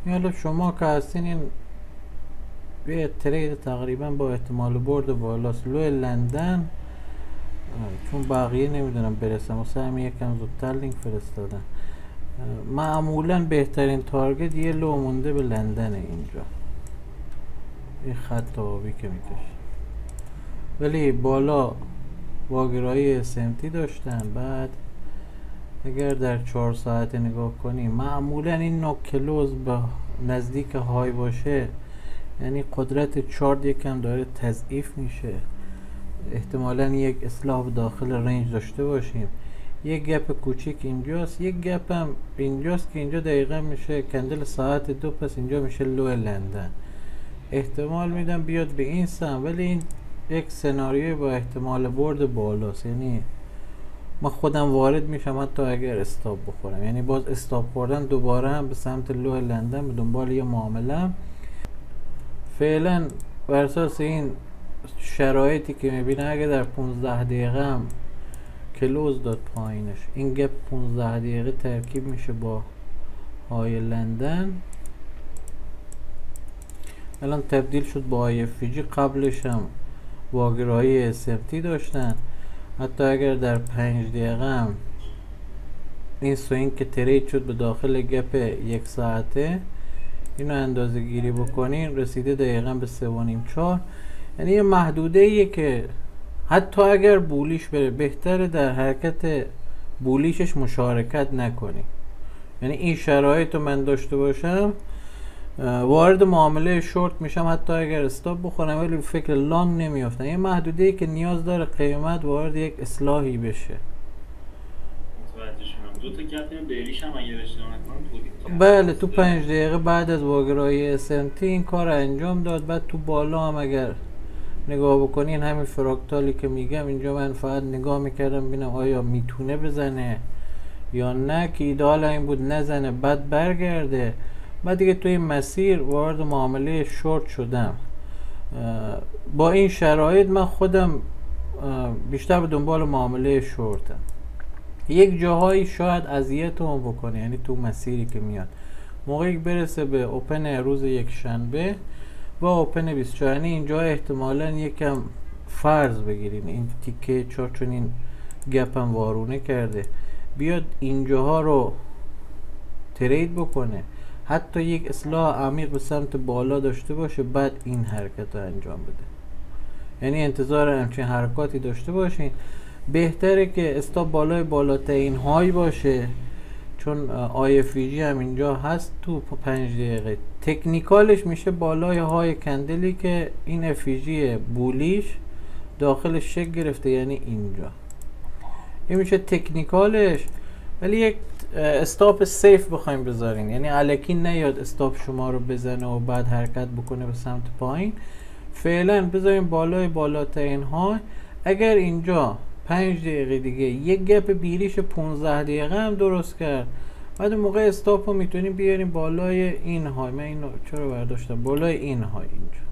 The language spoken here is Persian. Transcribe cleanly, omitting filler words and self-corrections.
حالا شما که هستین این یه ترید تقریبا با احتمال برد بالاست لو لندن. چون بقیه نمیدونم برسم واسه همین یکم زودتر لینک فرستادن. معمولا بهترین تارگت یه لو مونده به لندن اینجا، این خط آبی که میکشه. ولی بالا واگرایی SMT داشتن. بعد اگر در 4 ساعته نگاه کنیم معمولا این نوع کلوز به نزدیک های باشه، یعنی قدرت چارت یکم داره تضعیف میشه. احتمالا یک اصلاح داخل رنج داشته باشیم. یک گپ کوچیک اینجاست، یک گپ هم اینجاست که اینجا دقیقا میشه کندل ساعت 2، پس اینجا میشه لو لندن. احتمال میدم بیاد به این سم، ولی این یک سناریوی با احتمال برد بالاست. یعنی من خودم وارد میشم حتی اگر استاپ بخورم، یعنی باز استاپ خوردن دوباره هم به سمت لو لندن به دنبال یه معامله. فعلا بر اساس این شرایطی که میبینه اگه در 15 دقیقه هم کلوز داد پایینش، این گپ 15 دقیقه ترکیب میشه با های لندن. الان تبدیل شد با های FVG. قبلش هم واگرایی SMT داشتن. حتی اگر در 5 دقیقه هم این سوینگ که ترید شد به داخل گپ 1 ساعته، اینو اندازه گیری بکنین رسیده دقیقا به 3.5-4. یعنی یه محدوده ایه که حتی اگر بولیش بره بهتره در حرکت بولیشش مشارکت نکنی. یعنی این شرایط رو من داشته باشم وارد معامله شورت میشم حتی اگر استاپ بخورم، ولی فکر لانگ نمیافتم. یه محدوده ای که نیاز داره قیمت وارد یک اصلاحی بشه. دو تا گپ دیلیش هم اگه اشتباه نکنم بله تو 5 دقیقه بعد از واگرایی SMT این کار انجام داد. بعد تو بالا هم اگر نگاه بکنین همین فراکتالی که میگم اینجا من فقط نگاه میکردم ببینم آیا میتونه بزنه یا نه، که ایدئال این بود نزنه بعد برگرده. بعد دیگه توی این مسیر وارد معامله شورت شدم. با این شرایط من خودم بیشتر به دنبال معامله شورتم. یک جاهایی شاید اذیتمون بکنه، یعنی تو مسیری که میاد موقعی برسه به اوپن روز یک شنبه با اوپن 24، یعنی اینجا احتمالاً یکم فرض بگیرین این تیکه چون این گپ هم وارونه کرده بیاد اینجاها رو ترید بکنه، حتی یک اصلاح عمیق به سمت بالا داشته باشه بعد این حرکت رو انجام بده. یعنی انتظار همچین حرکاتی داشته باشین. بهتره که استاپ بالای بالاترین های باشه، چون IFVG هم اینجا هست تو 5 دقیقه. تکنیکالش میشه بالای های کندلی که این FVG بولیش داخلش شکل گرفته، یعنی اینجا این میشه تکنیکالش. ولی یک استاپ سیف بخوایم بذارین، یعنی الکی نیاد استاپ شما رو بزنه و بعد حرکت بکنه به سمت پایین. فعلا بذارین بالای بالاترین های. اگر اینجا 5 دقیقه دیگه یک گپ بیریش 15 دقیقه هم درست کرد، بعد موقع استاپ رو میتونیم بیاریم بالای این های. من اینو چرا برداشتم بالای این های اینجا.